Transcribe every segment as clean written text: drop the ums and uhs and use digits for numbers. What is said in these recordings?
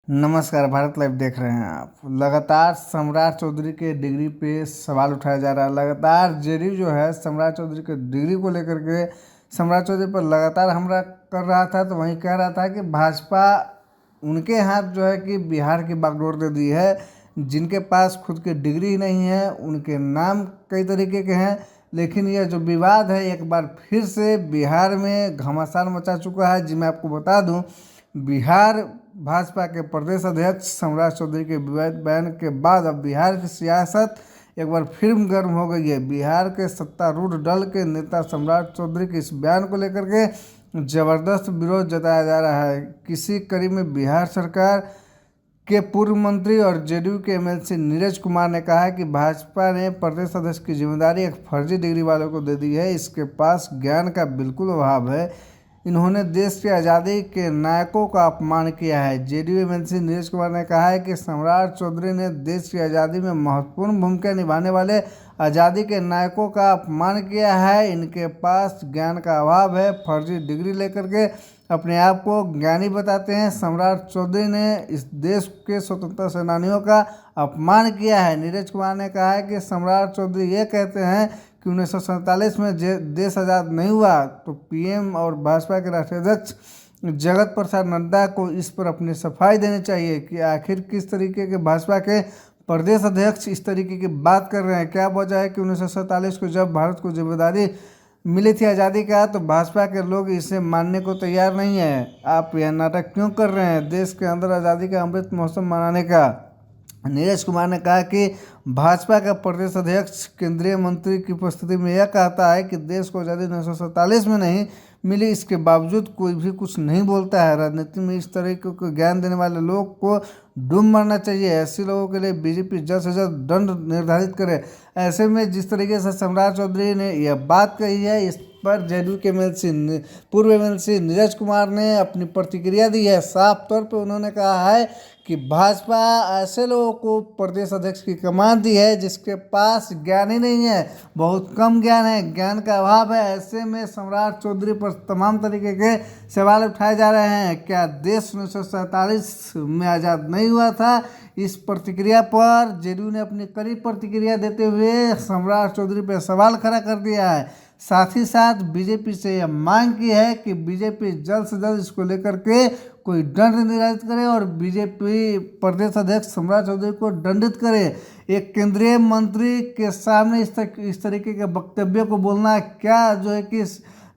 नमस्कार, भारत लाइव देख रहे हैं आप। लगातार सम्राट चौधरी के डिग्री पे सवाल उठाया जा रहा है। लगातार जेडीयू जो है सम्राट चौधरी के डिग्री को लेकर के सम्राट चौधरी पर लगातार हमला कर रहा था, तो वहीं कह रहा था कि भाजपा उनके हाथ जो है कि बिहार की बागडोर दे दी है। जिनके पास खुद की डिग्री नहीं है उनके नाम कई तरीके के हैं, लेकिन यह जो विवाद है एक बार फिर से बिहार में घमासान मचा चुका है। जी मैं आपको बता दूं, बिहार भाजपा के प्रदेश अध्यक्ष सम्राट चौधरी के विवादित बयान के बाद अब बिहार की सियासत एक बार फिर गर्म हो गई है। बिहार के सत्तारूढ़ दल के नेता सम्राट चौधरी के इस बयान को लेकर के जबरदस्त विरोध जताया जा रहा है। किसी कड़ी में बिहार सरकार के पूर्व मंत्री और जेडीयू के एमएलसी नीरज कुमार ने कहा है कि भाजपा ने प्रदेश अध्यक्ष की जिम्मेदारी एक फर्जी डिग्री वालों को दे दी है। इसके पास ज्ञान का बिल्कुल अभाव है। इन्होंने देश की आज़ादी के नायकों का अपमान किया है। जेडीयू एमएलसी नीरज कुमार ने कहा है कि सम्राट चौधरी ने देश की आज़ादी में महत्वपूर्ण भूमिका निभाने वाले आज़ादी के नायकों का अपमान किया है। इनके पास ज्ञान का अभाव है। फर्जी डिग्री लेकर के अपने आप को ज्ञानी बताते हैं। सम्राट चौधरी ने इस देश के स्वतंत्रता सेनानियों का अपमान किया है। नीरज कुमार ने कहा है कि सम्राट चौधरी ये कहते हैं कि 1947 में देश आज़ाद नहीं हुआ, तो पीएम और भाजपा के राष्ट्रीय अध्यक्ष जगत प्रसाद नड्डा को इस पर अपनी सफाई देनी चाहिए कि आखिर किस तरीके के भाजपा के प्रदेश अध्यक्ष इस तरीके की बात कर रहे हैं। क्या वजह है कि 1947 को जब भारत को जिम्मेदारी मिली थी आज़ादी का, तो भाजपा के लोग इसे मानने को तैयार नहीं है। आप यह नाटक क्यों कर रहे हैं देश के अंदर आज़ादी का अमृत महोत्सव मनाने का। नीरज कुमार ने कहा कि भाजपा का प्रदेश अध्यक्ष केंद्रीय मंत्री की उपस्थिति में यह कहता है कि देश को आज़ादी 1947 में नहीं मिली, इसके बावजूद कोई भी कुछ नहीं बोलता है। राजनीति में इस तरह को ज्ञान देने वाले लोग को डूब मरना चाहिए। ऐसे लोगों के लिए बीजेपी जल्द से जल्द दंड निर्धारित करे। ऐसे में जिस तरीके से सम्राट चौधरी ने यह बात कही है, इस पर जेडीयू के पूर्व एमएलसी नीरज कुमार ने अपनी प्रतिक्रिया दी है। साफ तौर पर उन्होंने कहा है कि भाजपा ऐसे लोगों को प्रदेश अध्यक्ष की कमान दी है जिसके पास ज्ञान ही नहीं है, बहुत कम ज्ञान है, ज्ञान का अभाव है। ऐसे में सम्राट चौधरी पर तमाम तरीके के सवाल उठाए जा रहे हैं। क्या देश 1947 में आज़ाद नहीं हुआ था? इस प्रतिक्रिया पर जेडीयू ने अपनी कड़ी प्रतिक्रिया देते हुए सम्राट चौधरी पर सवाल खड़ा कर दिया है। साथ ही साथ बीजेपी से यह मांग की है कि बीजेपी जल्द से जल्द इसको लेकर के कोई दंड निर्धारित करे और बीजेपी प्रदेश अध्यक्ष सम्राट चौधरी को दंडित करे। एक केंद्रीय मंत्री के सामने इस तरीके के वक्तव्य को बोलना क्या जो है कि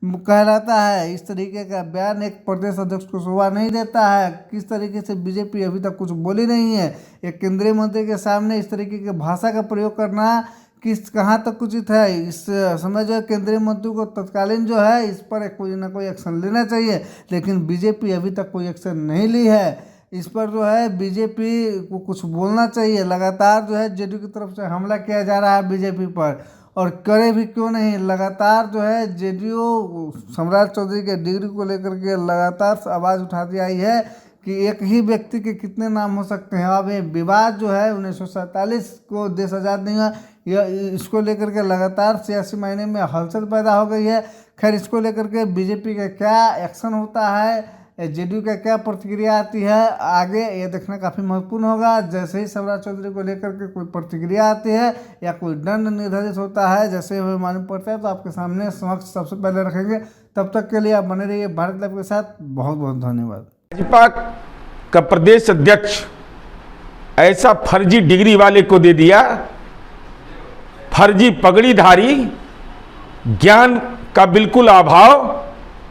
कहलाता है। इस तरीके का बयान एक प्रदेश अध्यक्ष को शोभा नहीं देता है। किस तरीके से बीजेपी अभी तक कुछ बोली नहीं है। एक केंद्रीय मंत्री के सामने इस तरीके की भाषा का प्रयोग करना कहाँ तक उचित है। इस समय जो केंद्रीय मंत्री को तत्कालीन जो है इस पर कोई ना कोई एक्शन लेना चाहिए, लेकिन बीजेपी अभी तक कोई एक्शन नहीं ली है। इस पर जो है बीजेपी को कुछ बोलना चाहिए। लगातार जो है जेडीयू की तरफ से हमला किया जा रहा है बीजेपी पर, और करे भी क्यों नहीं। लगातार जो है जेडीयू सम्राट चौधरी के डिग्री को लेकर के लगातार आवाज़ उठाती आई है कि एक ही व्यक्ति के कितने नाम हो सकते हैं। अब ये विवाद जो है 1947 को देश आज़ाद नहीं हुआ, यह इसको लेकर के लगातार सियासी मायने में हलचल पैदा हो गई है। खैर, इसको लेकर के बीजेपी का क्या एक्शन होता है, जेडीयू का क्या प्रतिक्रिया आती है, आगे ये देखना काफ़ी महत्वपूर्ण होगा। जैसे ही सम्राट चौधरी को लेकर के कोई प्रतिक्रिया आती है या कोई दंड निर्धारित होता है, जैसे हमें मालूम पड़ता है, तो आपके सामने समक्ष सबसे पहले रखेंगे। तब तक के लिए आप बने रहिए भारत लाइव के साथ। बहुत बहुत धन्यवाद। भाजपा का प्रदेश अध्यक्ष ऐसा फर्जी डिग्री वाले को दे दिया, फर्जी पगड़ीधारी, ज्ञान का बिल्कुल अभाव,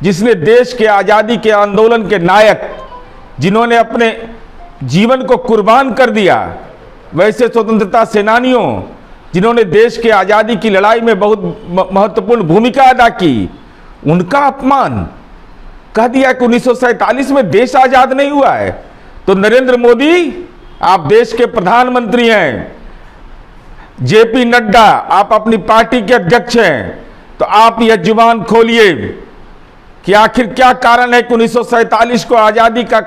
जिसने देश के आज़ादी के आंदोलन के नायक, जिन्होंने अपने जीवन को कुर्बान कर दिया, वैसे स्वतंत्रता सेनानियों जिन्होंने देश के आज़ादी की लड़ाई में बहुत महत्वपूर्ण भूमिका अदा की, उनका अपमान कह दिया कि 1947 में देश आज़ाद नहीं हुआ है। तो नरेंद्र मोदी, आप देश के प्रधानमंत्री हैं, जेपी नड्डा आप अपनी पार्टी के अध्यक्ष हैं, तो आप यह जुबान खोलिए कि आखिर क्या कारण है कि 1947 को आज़ादी का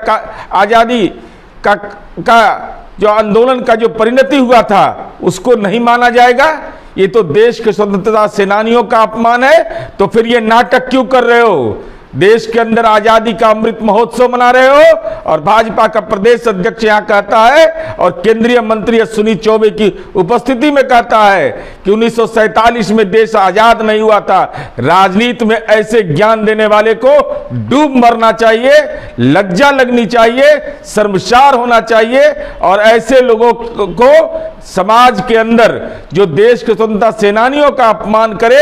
जो आंदोलन का जो परिणति हुआ था उसको नहीं माना जाएगा। ये तो देश के स्वतंत्रता सेनानियों का अपमान है। तो फिर ये नाटक क्यों कर रहे हो? देश के अंदर आजादी का अमृत महोत्सव मना रहे हो और भाजपा का प्रदेश अध्यक्ष यहां कहता है और केंद्रीय मंत्री अश्विनी चौबे की उपस्थिति में कहता है कि 1947 में देश आजाद नहीं हुआ था। राजनीति में ऐसे ज्ञान देने वाले को डूब मरना चाहिए, लज्जा लगनी चाहिए, शर्मसार होना चाहिए और ऐसे लोगों को समाज के अंदर जो देश के स्वतंत्रता सेनानियों का अपमान करे,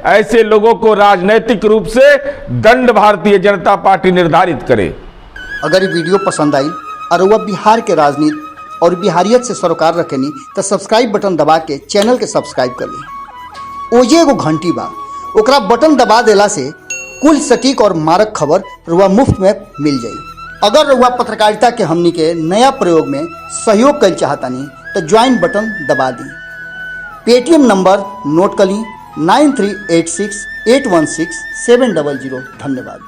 ऐसे लोगों को राजनैतिक रूप से दंड भारतीय जनता पार्टी निर्धारित करे। अगर ये वीडियो पसंद आई और वह बिहार के राजनीति और बिहारियत से सरोकार रखेनी तो सब्सक्राइब बटन दबा के चैनल के सब्सक्राइब कर ली। ओजे एगो घंटी बा, ओकरा बटन दबा देला से कुल सटीक और मारक खबर रुआ मुफ्त में मिल जाई। अगर रुआ पत्रकारिता के हमनी के नया प्रयोग में सहयोग कर चाहतानी तो ज्वाइन बटन दबा दी। पेटीएम नंबर नोट कर ली 9386816700। धन्यवाद।